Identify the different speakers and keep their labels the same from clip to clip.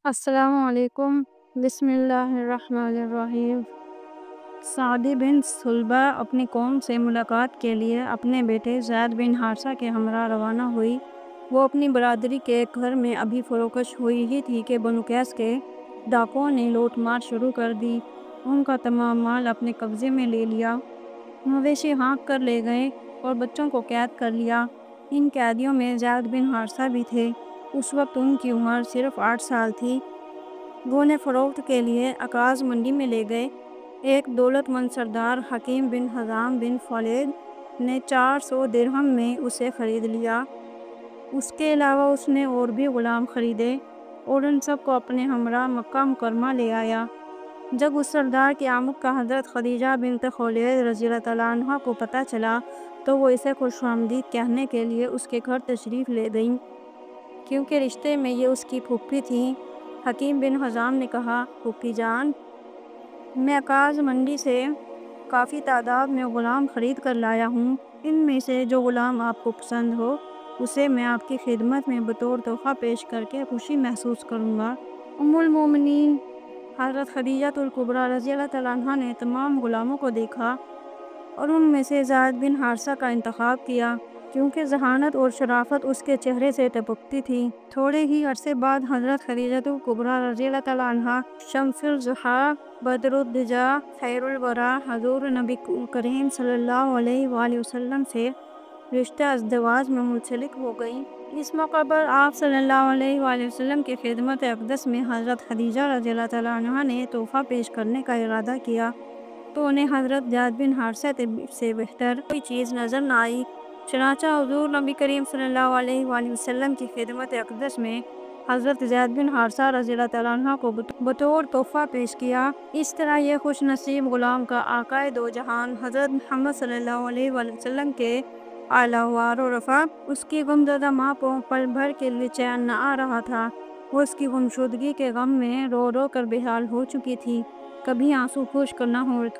Speaker 1: السلام علیکم۔ بسم اللہ الرحمن الرحیم۔ سعدی بن صلبہ اپنی قوم سے ملاقات کے لیے اپنے بیٹے زید بن حارثہ کے ہمراہ روانہ ہوئی۔ وہ اپنی برادری کے گھر میں ابھی فروکش ہوئی ہی تھی کہ بنو قیس کے ڈاکوؤں نے لوٹ مار شروع کر دی۔ ان کا تمام مال اپنے قبضے میں لے لیا، مویشی ہانک کر لے گئے اور بچوں کو قید کر لیا۔ ان قیدیوں میں زید بن حارثہ بھی تھے۔ اس وقت ان کی عمر صرف 8 سال تھی۔ وہ انہیں فروخت کے لیے عکاظ منڈی میں لے گئے۔ ایک دولت مند سردار حکیم بن حزام بن خالد نے 400 درہم میں اسے خرید لیا۔ اس کے علاوہ اس نے اور بھی غلام خریدے اور ان سب کو اپنے ہمراہ مکہ مکرمہ لے آیا۔ جب اس سردار کی آمد کا حضرت خدیجہ بنت خویلد رضی اللہ تعالیٰ عنہا کو پتہ چلا تو وہ اسے خوش آمدید کہنے کے لیے اس کے گھر تشریف لے گئیں، کیونکہ رشتے میں یہ اس کی پھوپھی تھیں۔ حکیم بن حزام نے کہا، پھوپھی جان، میں عکاظ منڈی سے کافی تعداد میں غلام خرید کر لایا ہوں۔ ان میں سے جو غلام آپ کو پسند ہو اسے میں آپ کی خدمت میں بطور تحفہ پیش کر کے خوشی محسوس کروں گا۔ ام المومنین حضرت خدیجہ الکبریٰ رضی اللہ تعالیٰ عنہا نے تمام غلاموں کو دیکھا اور ان میں سے زید بن حارثہ کا انتخاب کیا، کیونکہ ذہانت اور شرافت اس کے چہرے سے ٹپکتی تھی۔ تھوڑے ہی عرصے بعد حضرت خدیجہ الکبریٰ رضی اللہ تعالیٰ عنہا شمس الضحیٰ، بدر الدجیٰ، خیر الوریٰ حضور نبی کریم صلی اللہ علیہ وآلہ وسلم سے رشتہ ازدواج میں منسلک ہو گئیں۔ اس موقع پر آپ صلی اللہ علیہ وآلہ وسلم کی خدمت اقدس میں حضرت خدیجہ رضی اللہ تعالیٰ عنہا نے تحفہ پیش کرنے کا ارادہ کیا تو انہیں حضرت زید بن حارثہ سے بہتر کوئی چیز نظر نہ آئی۔ چنانچہ حضور نبی کریم صلی اللہ علیہ وآلہ وسلم کی خدمت اقدس میں حضرت زید بن حارثہ رضی اللہ تعالیٰ عنہ کو بطور تحفہ پیش کیا۔ اس طرح یہ خوش نصیب غلام کا آقائے دو جہان حضرت محمد صلی اللہ علیہ وآلہ وسلم کے اعلیٰ وار و رفع اس کی غمزدہ ماں کو پل بھر کے لیے چین نہ آ رہا تھا۔ وہ اس کی گمشدگی کے غم میں رو رو کر بحال ہو چکی تھی۔ کبھی آنسو خشک نہ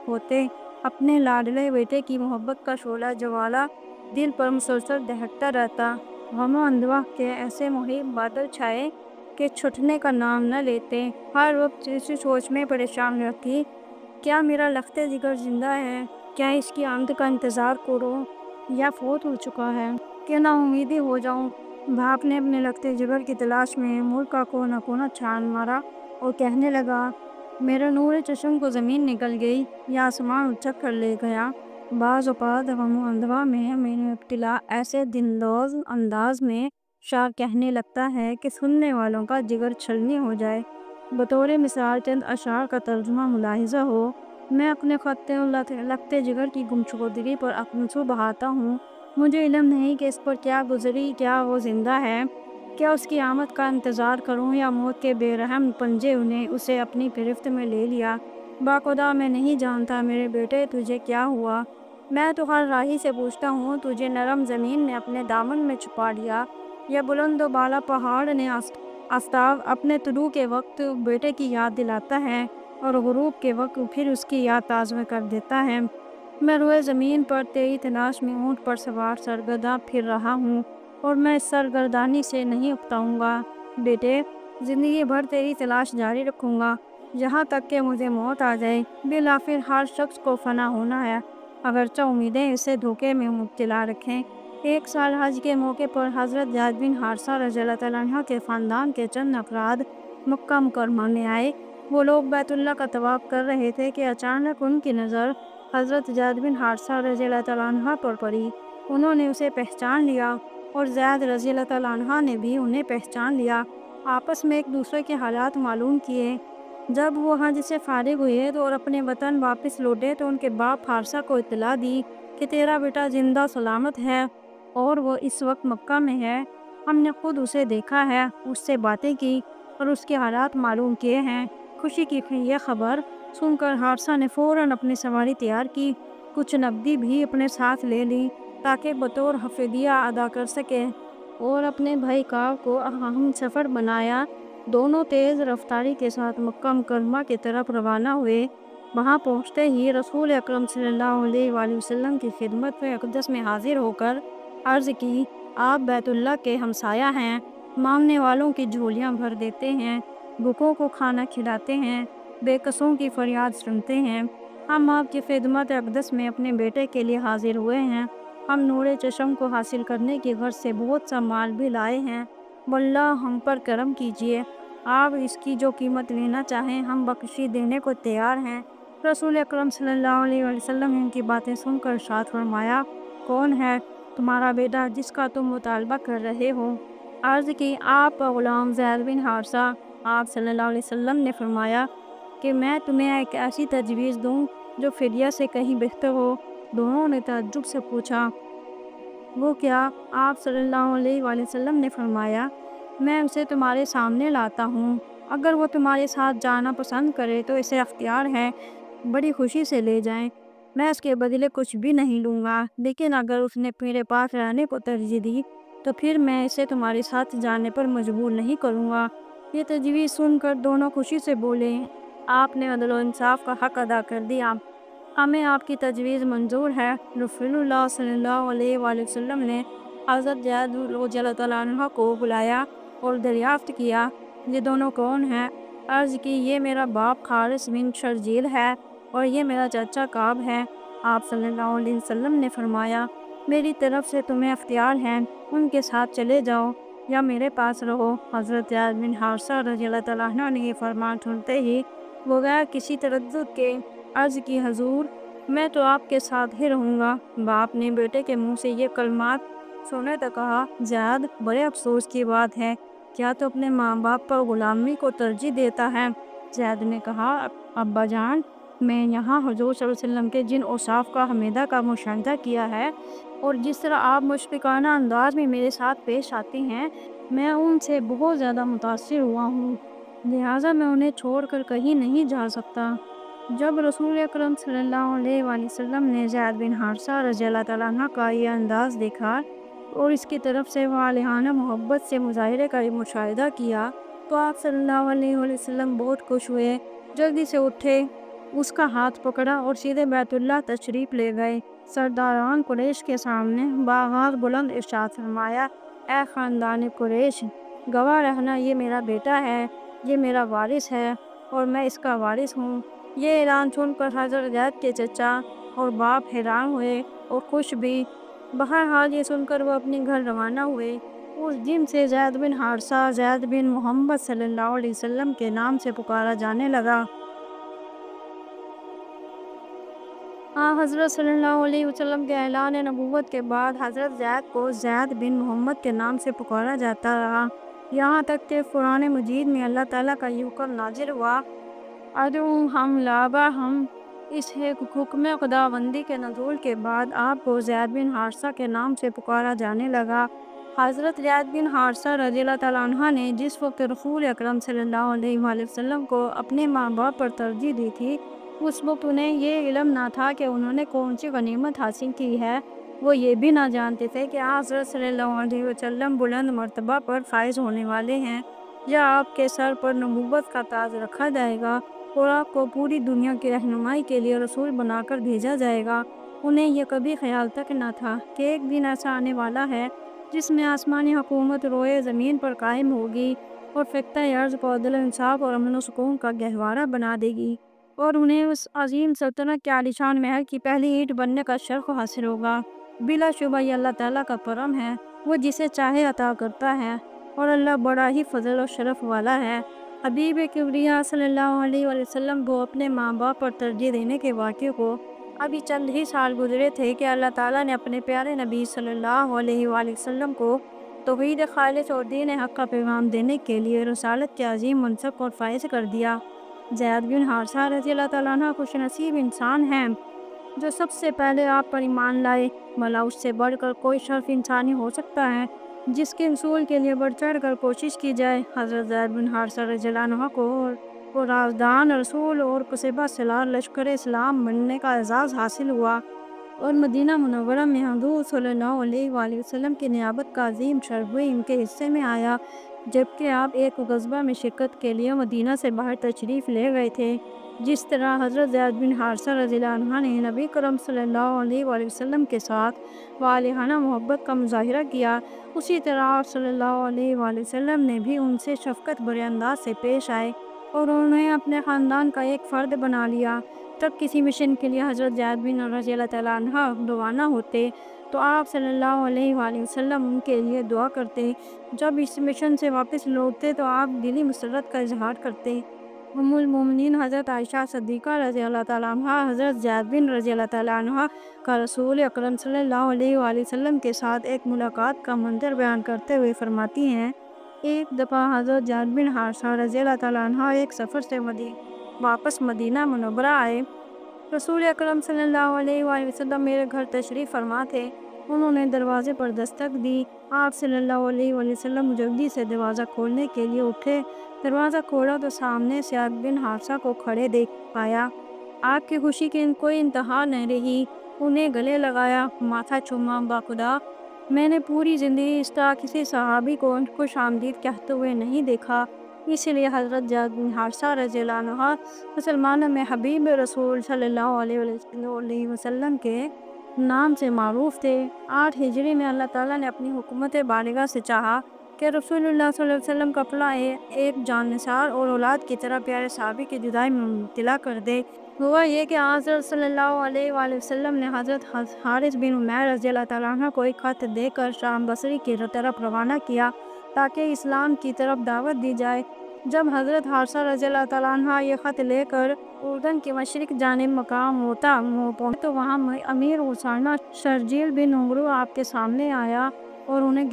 Speaker 1: ہوتے۔ اپنے لاڈلے بیٹے کی محبت کا شعلہ جوالا دل پر مسلسل دہقتا رہتا۔ غم و اندوہ کے ایسے محیط بادل چھائے کہ چھٹنے کا نام نہ لیتے۔ ہر وقت اسی سوچ میں پریشان رہتی، کیا میرا لخت جگر زندہ ہے؟ کیا اس کی آمد کا انتظار کروں یا فوت ہو چکا ہے کہ نا امیدی ہو جاؤں؟ باپ نے اپنے لخت جگر کی تلاش میں ملک کا کونا کونا چھان مارا اور کہنے لگا، میرے نور چشم کو زمین نگل گئی یا آسمان اچک کر لے گیا۔ بعض اوقات غم و اندوہ میں میری ابتلا ایسے دلدوز انداز میں شعر کہنے لگتا ہے کہ سننے والوں کا جگر چھلنی ہو جائے۔ بطور مثال چند اشعار کا ترجمہ ملاحظہ ہو۔ میں اپنے خط لخت جگر کی گمشدگی پر آنسو بہاتا ہوں۔ مجھے علم نہیں کہ اس پر کیا گزری، کیا وہ زندہ ہے، کیا اس کی آمد کا انتظار کروں یا موت کے بے رحم پنجے نے اسے اپنی گرفت میں لے لیا۔ باخدا میں نہیں جانتا میرے بیٹے تجھے کیا ہوا۔ میں تو ہر راہی سے پوچھتا ہوں، تجھے نرم زمین نے اپنے دامن میں چھپا لیا یا بلند و بالا پہاڑ نے آفتاب اپنے طلوع کے وقت بیٹے کی یاد دلاتا ہے اور غروب کے وقت پھر اس کی یاد تازہ کر دیتا ہے۔ میں روئے زمین پر تیری تلاش میں اونٹ پر سوار سرگرداں پھر رہا ہوں اور میں اس سرگردانی سے نہیں اکتاؤں گا۔ بیٹے، زندگی بھر تیری تلاش جاری رکھوں گا جہاں تک کہ مجھے موت آ جائے۔ بالآخر ہر شخص کو فنا ہونا ہے، اگرچہ امیدیں اسے دھوکے میں مبتلا رکھیں۔ ایک سال حج کے موقع پر حضرت زید بن حارثہ رضی اللہ تعالیٰ عنہ کے خاندان کے چند افراد مکہ مکرمہ میں آئے۔ وہ لوگ بیت اللہ کا طواف کر رہے تھے کہ اچانک ان کی نظر حضرت زید بن حارثہ رضی اللہ تعالیٰ عنہ پر پڑی۔ انہوں نے اسے پہچان لیا اور زید رضی اللہ تعالیٰ عنہ نے بھی انہیں پہچان لیا۔ آپس میں ایک دوسرے کے حالات معلوم کیے۔ جب وہ حج سے فارغ ہوئے اور اپنے وطن واپس لوٹے تو ان کے باپ حارثہ کو اطلاع دی کہ تیرا بیٹا زندہ سلامت ہے اور وہ اس وقت مکہ میں ہے۔ ہم نے خود اسے دیکھا ہے، اس سے باتیں کی اور اس کے حالات معلوم کیے ہیں۔ خوشی کی یہ خبر سن کر حارثہ نے فوراً اپنی سواری تیار کی، کچھ نقدی بھی اپنے ساتھ لے لی تاکہ بطور فدیہ ادا کر سکے، اور اپنے بھائی کعب کو ہم سفر بنایا۔ دونوں تیز رفتاری کے ساتھ مکہ مکرمہ کی طرف روانہ ہوئے۔ وہاں پہنچتے ہی رسول اکرم صلی اللہ علیہ وآلہ وسلم کی خدمت اقدس میں حاضر ہو کر عرض کی، آپ بیت اللہ کے ہمسایہ ہیں، مانگنے والوں کی جھولیاں بھر دیتے ہیں، بھوکوں کو کھانا کھلاتے ہیں، بے کسوں کی فریاد سنتے ہیں۔ ہم آپ کی خدمت اقدس میں اپنے بیٹے کے لیے حاضر ہوئے ہیں۔ ہم نور چشم کو حاصل کرنے کی غرض سے بہت سا مال بھی لائے ہیں۔ واللہ ہم پر کرم کیجیے، آپ اس کی جو قیمت لینا چاہیں ہم بخشی دینے کو تیار ہیں۔ رسول اکرم صلی اللہ علیہ وسلم نے ان کی باتیں سن کر ارشاد فرمایا، کون ہے تمہارا بیٹا جس کا تم مطالبہ کر رہے ہو؟ عرض کی، آپ کا غلام زید بن حارثہ۔ آپ صلی اللہ علیہ وسلم نے فرمایا کہ میں تمہیں ایک ایسی تجویز دوں جو فدیہ سے کہیں بہتر ہو؟ دونوں نے تعجب سے پوچھا، وہ کیا؟ آپ صلی اللہ علیہ وسلم نے فرمایا، میں اسے تمہارے سامنے لاتا ہوں، اگر وہ تمہارے ساتھ جانا پسند کرے تو اسے اختیار ہے، بڑی خوشی سے لے جائیں، میں اس کے بدلے کچھ بھی نہیں لوں گا، لیکن اگر اس نے میرے پاس رہنے کو ترجیح دی تو پھر میں اسے تمہارے ساتھ جانے پر مجبور نہیں کروں گا۔ یہ تجویز سن کر دونوں خوشی سے بولے، آپ نے عدل و انصاف کا حق ادا کر دیا، ہمیں آپ کی تجویز منظور ہے۔ رسول اللہ صلی اللہ علیہ وسلم نے حضرت زید رضی اللہ عنہ کو بلایا اور دریافت کیا، یہ دونوں کون ہیں؟ عرض کی، یہ میرا باپ حارث بن شرجیل ہے اور یہ میرا چچا کعب ہے۔ آپ صلی اللہ علیہ وسلم نے فرمایا، میری طرف سے تمہیں اختیار ہے، ان کے ساتھ چلے جاؤ یا میرے پاس رہو۔ حضرت زید بن حارثہ رضی اللہ عنہ نے یہ فرمان سنتے ہی بغیر کسی تردد کے عرض کی، حضور میں تو آپ کے ساتھ ہی رہوں گا۔ باپ نے بیٹے کے منہ سے یہ کلمات سنے تو کہا، زید بڑے افسوس کی بات ہے، کیا تو اپنے ماں باپ پر غلامی کو ترجیح دیتا ہے؟ زید نے کہا، ابا جان، میں یہاں حضور صلی اللہ علیہ وسلم کے جن اوصاف کا حمیدہ کا مشاہدہ کیا ہے اور جس طرح آپ مشفقانہ انداز میں میرے ساتھ پیش آتی ہیں، میں ان سے بہت زیادہ متاثر ہوا ہوں، لہٰذا میں انہیں چھوڑ کر کہیں نہیں جا سکتا۔ جب رسول اکرم صلی اللہ علیہ وسلم نے زید بن حارثہ رضی اللہ عنہ کا یہ انداز دیکھا اور اس کی طرف سے والہانہ محبت سے مظاہرے کا مشاہدہ کیا تو آپ صلی اللہ علیہ وسلم بہت خوش ہوئے، جلدی سے اٹھے، اس کا ہاتھ پکڑا اور سیدھے بیت اللہ تشریف لے گئے۔ سرداران قریش کے سامنے باآواز بلند ارشاد فرمایا، اے خاندان قریش، گواہ رہنا، یہ میرا بیٹا ہے، یہ میرا وارث ہے اور میں اس کا وارث ہوں۔ یہ اعلان سن کر حضرت زید کے چچا اور باپ حیران ہوئے اور خوش بھی۔ بہرحال یہ سن کر وہ اپنے گھر روانہ ہوئے۔ اس دن سے زید بن حارثہ زید بن محمد صلی اللہ علیہ وسلم کے نام سے پکارا جانے لگا۔ حضرت صلی اللہ علیہ وسلم کے اعلان نبوت کے بعد حضرت زید کو زید بن محمد کے نام سے پکارا جاتا رہا، یہاں تک کہ قرآن مجید میں اللہ تعالیٰ کا یہ حکم نازل ہوا، ادعوہم لآبائہم۔ اس حکم خداوندی کے نزول کے بعد آپ کو زید بن حارثہ کے نام سے پکارا جانے لگا۔ حضرت زید بن حارثہ رضی اللہ عنہ نے جس وقت رسول اکرم صلی اللہ علیہ وسلم کو اپنے ماں باپ پر ترجیح دی تھی، اس وقت انہیں یہ علم نہ تھا کہ انہوں نے کون سی غنیمت حاصل کی ہے، وہ یہ بھی نہ جانتے تھے کہ حضرت صلی اللہ علیہ وسلم بلند مرتبہ پر فائز ہونے والے ہیں، یا آپ کے سر پر نبوت کا تاج رکھا جائے گا اور آپ کو پوری دنیا کی رہنمائی کے لیے رسول بنا کر بھیجا جائے گا۔ انہیں یہ کبھی خیال تک نہ تھا کہ ایک دن ایسا آنے والا ہے جس میں آسمانی حکومت روئے زمین پر قائم ہوگی اور خطہ ارض کو عدل انصاف اور امن و سکون کا گہوارہ بنا دے گی، اور انہیں اس عظیم سلطنت کے عالیشان محل کی پہلی اینٹ بننے کا شرف حاصل ہوگا۔ بلا شبہ یہ اللہ تعالیٰ کا کرم ہے، وہ جسے چاہے عطا کرتا ہے اور اللہ بڑا ہی فضل و شرف والا ہے۔ حبیب کبریا صلی اللہ علیہ وسلم کو اپنے ماں باپ پر ترجیح دینے کے واقعے کو ابھی چند ہی سال گزرے تھے کہ اللہ تعالیٰ نے اپنے پیارے نبی صلی اللہ علیہ وسلم کو توحید خالص اور دین حق کا پیغام دینے کے لیے رسالت کے عظیم منصب پر فائز کر دیا۔ زید بن حارثہ رضی اللہ عنہ خوش نصیب انسان ہیں جو سب سے پہلے آپ پر ایمان لائے، بھلا اس سے بڑھ کر کوئی شرف انسانی ہو سکتا ہے جس کے حصول کے لیے بڑھ چڑھ کر کوشش کی جائے۔ حضرت زید بن حارثہ رضی اللہ عنہ کو رازدان رسول اور کسبہ سالار لشکر اسلام بننے کا اعزاز حاصل ہوا اور مدینہ منورہ میں حضور صلی اللہ علیہ وسلم کی نیابت کا عظیم شرف بھی ان کے حصے میں آیا۔ جبکہ آپ ایک غزوہ میں شرکت کے لیے مدینہ سے باہر تشریف لے گئے تھے۔ جس طرح حضرت زید بن حارثہ رضی اللہ عنہ نے نبی کرم صلی اللہ علیہ وآلہ وسلم کے ساتھ والہانہ محبت کا مظاہرہ کیا، اسی طرح آپ صلی اللہ علیہ وآلہ وسلم نے بھی ان سے شفقت بھرے انداز سے پیش آئے اور انہیں اپنے خاندان کا ایک فرد بنا لیا۔ جب کسی مشن کے لیے حضرت زید بن رضی اللہ تعالیٰ عنہ روانہ ہوتے تو آپ صلی اللہ علیہ وآلہ وسلم ان کے لیے دعا کرتے۔ جب اس مشن سے واپس لوٹتے تو آپ دلی مسرت کا اظہار کرتے۔ ام المومنین حضرت عائشہ صدیقہ رضی اللہ تعالیٰ عنہ حضرت زید بن رضی اللہ تعالیٰ عنہ کا رسول اکرم صلی اللہ علیہ وآلہ وسلم کے ساتھ ایک ملاقات کا منظر بیان کرتے ہوئے فرماتی ہیں، ایک دفعہ حضرت زید بن حارثہ رضی اللہ تعالیٰ عنہ ایک سفر سے واپس مدینہ منورہ آئے۔ رسول اکرم صلی اللہ علیہ وآلہ وسلم میرے گھر تشریف فرما تھے۔ انہوں نے دروازے پر دستک دی۔ آپ صلی اللہ علیہ وآلہ وسلم جلدی سے دروازہ کھولنے کے لیے اٹھے۔ دروازہ کھولا تو سامنے زید بن حارثہ کو کھڑے دیکھ پایا۔ آپ کی خوشی کی کوئی انتہا نہ رہی۔ انہیں گلے لگایا، ماتھا چوما، باخدا میں نے پوری زندگی اس طرح کسی صحابی کو خوش آمدید کہتے ہوئے نہیں دیکھا۔ اس لیے حضرت زید بن حارثہ رضی اللہ عنہ مسلمانوں میں حبیب رسول صلی اللہ علیہ وسلم کے نام سے معروف تھے۔ 8 ہجری میں اللہ تعالیٰ نے اپنی حکمت بالغہ سے چاہا کہ رسول اللہ صلی اللہ علیہ وسلم کا اپنا ایک جان نثار اور اولاد کی طرح پیارے صحابی کی جدائی میں مبتلا کر دے۔ ہوا یہ کہ حضرت صلی اللہ علیہ وآلہ وسلم نے حضرت حارث بن عمیر رضی اللہ تعالیٰ عنہ کو ایک خط دے کر شام بصری کی طرف روانہ کیا تاکہ اسلام کی طرف دعوت دی جائے۔ جب حضرت حارثہ رضی اللہ تعالیٰ عنہ یہ خط لے کر اردن کے مشرق جانب مقام موتا پہنچے تو وہاں امیر غسانہ شرجیل بن عمرو آپ کے سامنے آیا اور انہیں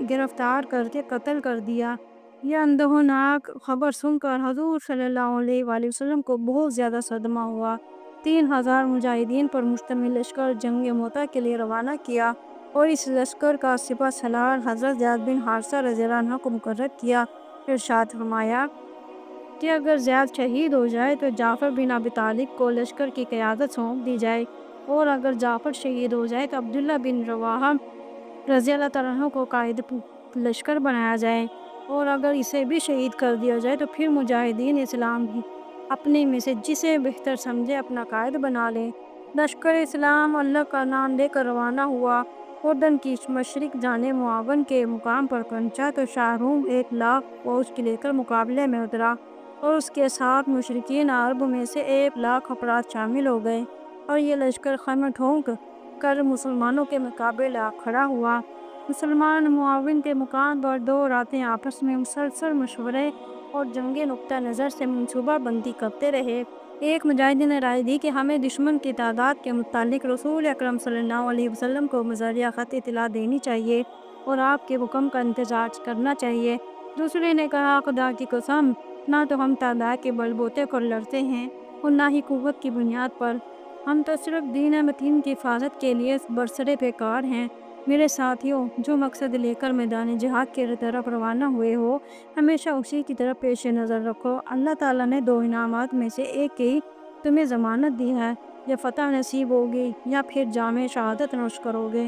Speaker 1: گرفتار کر کے قتل کر دیا۔ یہ اندوہناک خبر سن کر حضور صلی اللہ علیہ وآلہ وسلم کو بہت زیادہ صدمہ ہوا۔ 3000 مجاہدین پر مشتمل لشکر جنگ موتا کے لیے روانہ کیا اور اس لشکر کا سپہ سالار حضرت زید بن حارثہ رضی اللہ عنہ کو مقرر کیا۔ ارشاد فرمایا کہ اگر زید شہید ہو جائے تو جعفر بن ابی طالب کو لشکر کی قیادت سونپ دی جائے، اور اگر جعفر شہید ہو جائے تو عبداللہ بن رواحہ رضی اللہ تعالیٰ عنہ کو قائد لشکر بنایا جائے، اور اگر اسے بھی شہید کر دیا جائے تو پھر مجاہدین اسلام اپنے میں سے جسے بہتر سمجھے اپنا قائد بنا لیں۔ لشکر اسلام اللہ کا نام لے کر روانہ ہوا۔ اردن کی مشرق جانب معاون کے مقام پر پہنچا تو شاہ روم 1 لاکھ فوج کے لے کر مقابلے میں اترا اور اس کے ساتھ مشرکین عرب میں سے 1 لاکھ افراد شامل ہو گئے، اور یہ لشکر خیمہ ٹھونک کر مسلمانوں کے مقابلے کھڑا ہوا۔ مسلمان معاون کے مقام پر 2 راتیں آپس میں مسلسل مشورے اور جنگی نقطہ نظر سے منصوبہ بندی کرتے رہے۔ ایک مجاہد نے رائے دی کہ ہمیں دشمن کی تعداد کے متعلق رسول اکرم صلی اللہ علیہ وسلم کو بذریعہ خط اطلاع دینی چاہیے اور آپ کے حکم کا انتظار کرنا چاہیے۔ دوسرے نے کہا، خدا کی قسم، نہ تو ہم تعداد کے بل بوتے پر لڑتے ہیں اور نہ ہی قوت کی بنیاد پر، ہم تو صرف دین متین کی حفاظت کے لیے برسرِ پیکار ہیں۔ میرے ساتھیوں، جو مقصد لے کر میدان جہاد کی طرف روانہ ہوئے ہو، ہمیشہ اسی کی طرف پیش نظر رکھو۔ اللہ تعالیٰ نے 2 انعامات میں سے ایک کی تمہیں ضمانت دی ہے، یا فتح نصیب ہوگی یا پھر جام شہادت نوش کرو گے۔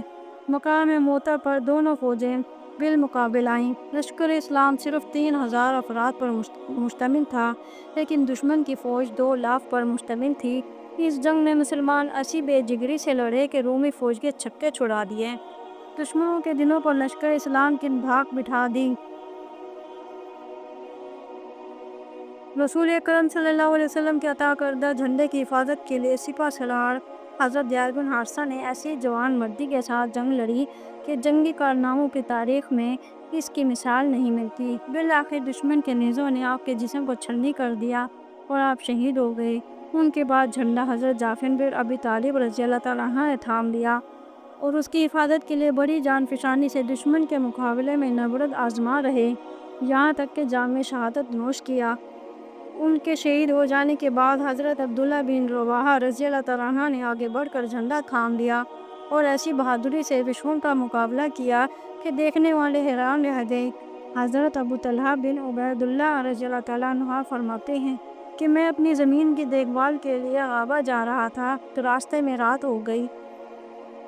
Speaker 1: مقام موتا پر دونوں فوجیں بالمقابل آئیں۔ لشکر اسلام صرف 3000 افراد پر مشتمل تھا، لیکن دشمن کی فوج 2 لاکھ پر مشتمل تھی۔ اس جنگ میں مسلمان ایسی بے جگری سے لڑے کہ رومی فوج کے چھکے چھڑا دیے، دشمنوں کے دلوں پر لشکر اسلام کی دھاک بٹھا دی۔ رسول اکرم صلی اللہ علیہ وسلم کے عطا کردہ جھنڈے کی حفاظت کے لیے سپہ سالار حضرت زید بن حارثہ نے ایسی جوان مردی کے ساتھ جنگ لڑی کہ جنگی کارناموں کی تاریخ میں اس کی مثال نہیں ملتی۔ بالآخر دشمن کے نیزوں نے آپ کے جسم کو چھلنی کر دیا اور آپ شہید ہو گئے۔ ان کے بعد جھنڈا حضرت جعفر بن ابی طالب رضی اللہ تعالیٰ عنہ نے تھام لیا اور اس کی حفاظت کے لیے بڑی جان فشانی سے دشمن کے مقابلے میں نبرد آزما رہے، یہاں تک کہ جام شہادت نوش کیا۔ ان کے شہید ہو جانے کے بعد حضرت عبداللہ بن رواحہ رضی اللہ تعالیٰ عنہ نے آگے بڑھ کر جھنڈا تھام لیا اور ایسی بہادری سے دشمن کا مقابلہ کیا کہ دیکھنے والے حیران رہ گئے۔ حضرت ابو طلحہ بن عبید اللہ رضی اللہ تعالیٰ عنہ فرماتے ہیں کہ میں اپنی زمین کی دیکھ بھال کے لیے غابہ جا رہا تھا تو راستے میں رات ہو گئی،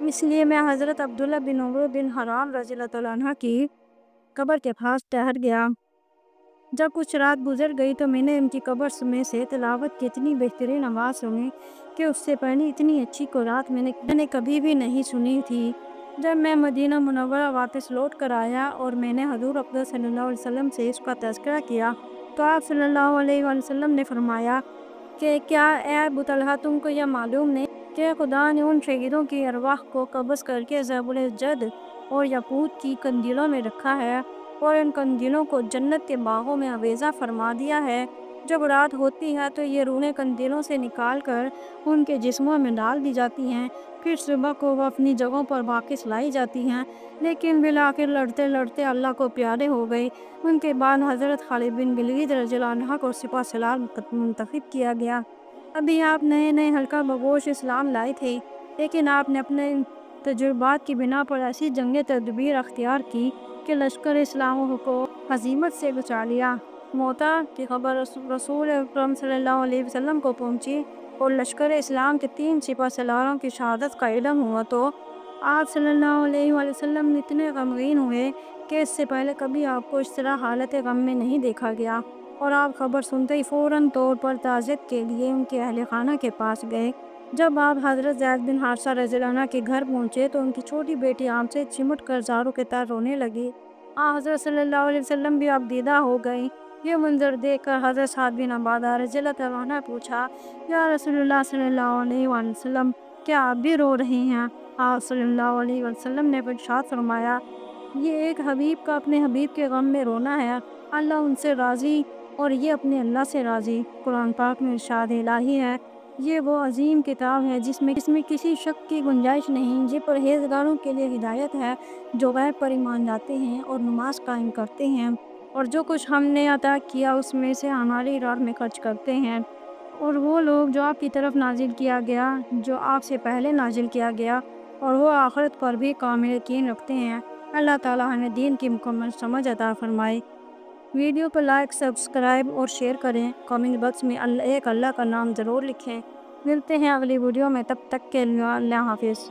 Speaker 1: اس لیے میں حضرت عبداللہ بن عمرو بن حرام رضی اللہ تعالیٰ عنہ کی قبر کے پاس ٹہر گیا۔ جب کچھ رات گزر گئی تو میں نے ان کی قبر میں سے تلاوت کی اتنی بہترین آواز سنی کہ اس سے پہلے اتنی اچھی قرات میں نے کبھی بھی نہیں سنی تھی۔ جب میں مدینہ منورہ واپس لوٹ کر آیا اور میں نے حضور اقدس صلی اللہ علیہ وسلم سے اس کا تذکرہ کیا تو آپ صلی اللہ علیہ وسلم نے فرمایا کہ کیا اے ابو طلحہ تم کو یہ معلوم نہیں کہ خدا نے ان شہیدوں کی ارواح کو قبض کر کے زبر جد اور یاقوت کی قندیلوں میں رکھا ہے اور ان قندیلوں کو جنت کے باغوں میں آویزاں فرما دیا ہے۔ جب رات ہوتی ہے تو یہ روحیں قندیلوں سے نکال کر ان کے جسموں میں ڈال دی جاتی ہیں، پھر صبح کو وہ اپنی جگہوں پر واپس لائی جاتی ہیں، لیکن بالآخر لڑتے لڑتے اللہ کو پیارے ہو گئی۔ ان کے بعد حضرت خالد بن ولید رضی اللہ عنہ کو سپہ سالار منتخب کیا گیا۔ ابھی آپ نئے حلقہ بگوش اسلام لائے تھے، لیکن آپ نے اپنے تجربات کی بنا پر ایسی جنگی تدبیر اختیار کی کہ لشکر اسلام کو ہزیمت سے بچا لیا۔ موتا کی خبر رسول اکرم صلی اللہ علیہ وسلم کو پہنچی اور لشکر اسلام کے 3 سپہ سالاروں کی شہادت کا علم ہوا تو آپ صلی اللہ علیہ وسلم اتنے غمگین ہوئے کہ اس سے پہلے کبھی آپ کو اس طرح حالت غم میں نہیں دیکھا گیا، اور آپ خبر سنتے ہی فوراً طور پر تعزیت کے لیے ان کے اہل خانہ کے پاس گئے۔ جب آپ حضرت زید بن حارثہ رضی اللہ عنہ کے گھر پہنچے تو ان کی چھوٹی بیٹی آپ سے چمٹ کر زاروں کے طرح رونے لگی۔ حضرت صلی اللہ علیہ وسلم بھی آپ دیدہ ہو گئے۔ یہ منظر دیکھ کر حضرت سعد بن عبادہ رضی اللہ عنہ نے پوچھا، یا رسول اللہ صلی اللہ علیہ وسلم کیا آپ بھی رو رہے ہیں؟ آپ صلی اللہ علیہ وسلم نے ارشاد فرمایا، یہ ایک حبیب کا اپنے حبیب کے غم میں رونا ہے، اللہ ان سے راضی اور یہ اپنے اللہ سے راضی۔ قرآن پاک میں ارشاد الہی ہے، یہ وہ عظیم کتاب ہے جس میں کسی شک کی گنجائش نہیں، یہ پرہیزگاروں کے لیے ہدایت ہے جو غیب پر ایمان لاتے ہیں اور نماز قائم کرتے ہیں اور جو کچھ ہم نے عطا کیا اس میں سے ہماری راہ میں خرچ کرتے ہیں، اور وہ لوگ جو آپ کی طرف نازل کیا گیا جو آپ سے پہلے نازل کیا گیا اور وہ آخرت پر بھی کامل یقین رکھتے ہیں۔ اللہ تعالیٰ ہمیں دین کی مکمل سمجھ عطا فرمائے۔ ویڈیو پر لائک، سبسکرائب اور شیئر کریں۔ کامنٹ باکس میں ایک اللہ کا نام ضرور لکھیں۔ ملتے ہیں اگلی ویڈیو میں، تب تک کے لیے اللہ حافظ۔